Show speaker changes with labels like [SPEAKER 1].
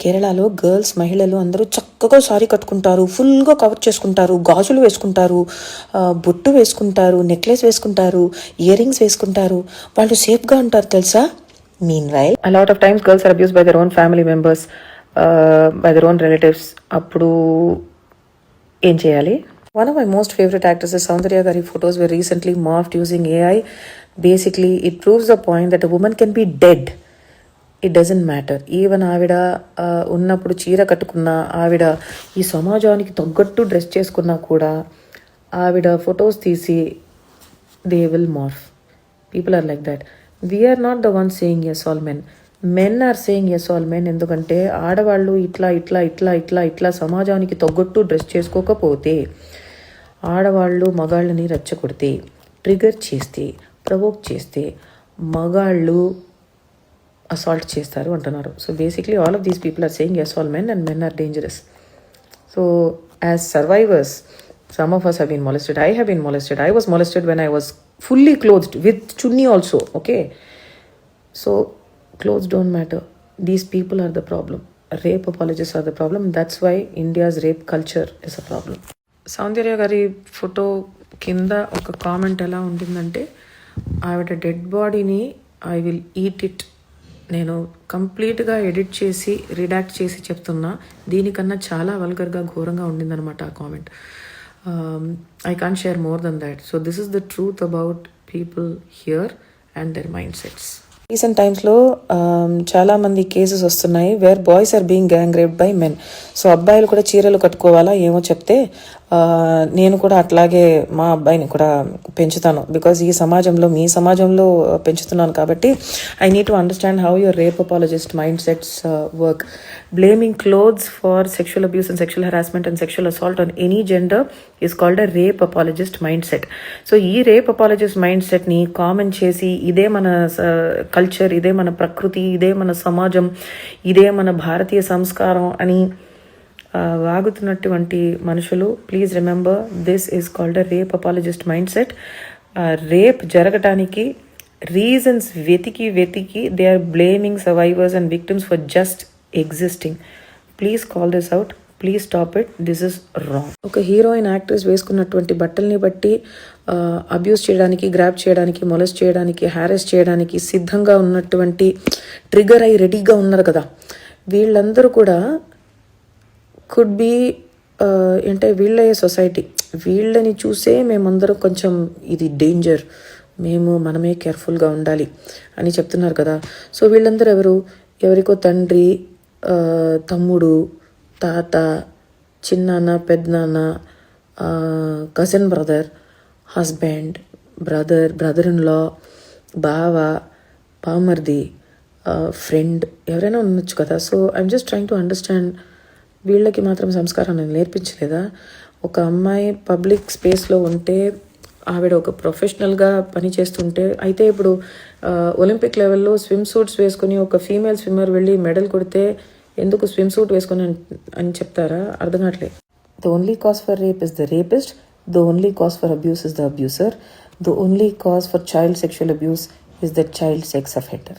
[SPEAKER 1] కేరళలో గర్ల్స్ మహిళలు అందరూ చక్కగా సారీ కట్టుకుంటారు, ఫుల్గా కవర్ చేసుకుంటారు, గాజులు వేసుకుంటారు, బొట్టు వేసుకుంటారు, నెక్లెస్ వేసుకుంటారు, ఇయర్ రింగ్స్ వేసుకుంటారు. వాళ్ళు సేఫ్గా ఉంటారు తెలుసా. Meanwhile, a lot of times girls are abused by their own family members, by their own relatives. అప్పుడు ఏం చేయాలి? One of my most favorite actresses, Soundarya Gari photos were recently morphed using AI. Basically, it proves the point that a woman can be dead. It doesn't matter. Even ఆవిడ ఉన్నప్పుడు చీర కట్టుకున్న, ఆవిడ ఈ సమాజానికి తగ్గట్టు డ్రెస్ చేసుకున్నా కూడా ఆవిడ ఫొటోస్ తీసి they will morph. People are like that. We are not the ones saying yes all men. Men are saying yes all men. ఎందుకంటే ఆడవాళ్ళు ఇట్లా ఇట్లా ఇట్లా ఇట్లా ఇట్లా సమాజానికి తగ్గట్టు డ్రెస్ చేసుకోకపోతే, ఆడవాళ్ళు మగాళ్ళని రెచ్చగొడితే, ట్రిగర్ చేస్తే, ప్రవోక్ చేస్తే మగాళ్ళు అసాల్ట్ చేస్తారు అంటున్నారు. So basically all of these people are saying yes all men and men are dangerous. So as survivors, some of us have been molested. I have been molested. I was molested when I was fully clothed with chunni also. Okay, so clothes don't matter. These people are the problem. Rape apologists are the problem. That's why India's rape culture is a problem. సౌందర్య గారి photo కింద ఒక comment ఎలా ఉంటుందంటే, ఆవిడ dead బాడీని I will eat it, నేను కంప్లీట్గా edit చేసి రిడాక్ట్ చేసి చెప్తున్నా, దీనికన్నా చాలా వల్గర్గా ఘోరంగా ఉండిందనమాట ఆ comment. I can't share more than that. So this is the truth about people here and their mindsets. Recent టైమ్స్లో చాలా మంది కేసెస్ వస్తున్నాయి where boys are being gang raped by men. So అబ్బాయిలు కూడా చీరలు కట్టుకోవాలా ఏమో చెప్తే నేను కూడా అట్లాగే మా అబ్బాయిని కూడా పెంచుతాను. బికాజ్ ఈ సమాజంలో, మీ సమాజంలో పెంచుతున్నాను కాబట్టి I need to understand how your rape apologist mindsets work. Blaming clothes for sexual abuse and sexual harassment and sexual assault on any gender is called a rape apologist mindset. So ఈ rape apologist mind సెట్ని comment చేసి ఇదే మన culture, ఇదే మన ప్రకృతి, ఇదే మన సమాజం, ఇదే మన భారతీయ సంస్కారం అని వాగుతున్నటువంటి మనుషులు, please remember this is called a rape apologist mindset. Rape జరగటానికి రీజన్స్ వెతికి they are blaming survivors and victims for just existing. Please call this out, please stop it, this is wrong. ఒక heroine actress వేసుకున్నటువంటి బట్టల్ని బట్టి abuse చేయడానికి, grab చేయడానికి, molest చేయడానికి, హ్యారెస్ చేయడానికి సిద్ధంగా ఉన్నటువంటి, ట్రిగర్ అయి రెడీగా ఉన్నారు కదా, వీళ్ళందరూ కూడా కుడ్ బీ అంటే వీళ్ళే సొసైటీ. వీళ్ళని చూసే మేమందరం కొంచెం ఇది డేంజర్, మనమే కేర్ఫుల్గా ఉండాలి అని చెప్తున్నారు కదా. సో వీళ్ళందరూ ఎవరికో తండ్రి, తమ్ముడు, తాత, చిన్నాన్న, పెద్దనాన్న, cousin brother, husband, brother in law, బావ, బామర్ది, ఫ్రెండ్, ఎవరైనా ఉండొచ్చు కదా. So I'm just trying to understand, వీళ్ళకి మాత్రం సంస్కారం నేను నేర్పించలేదా? ఒక అమ్మాయి పబ్లిక్ స్పేస్లో ఉంటే, ఆవిడ ఒక ప్రొఫెషనల్గా పని చేస్తుంటే, అయితే ఇప్పుడు ఒలింపిక్ లెవెల్లో స్విమ్ సూట్స్ వేసుకొని ఒక ఫీమేల్ స్విమ్మర్ వెళ్ళి మెడల్ కొడితే ఎందుకు స్విమ్ సూట్ వేసుకొని అని చెప్తారా? అర్థం కావట్లేదు. The only cause for rape is the rapist, the only cause for abuse is the abuser, the only cause for child sexual abuse is the child sex offender.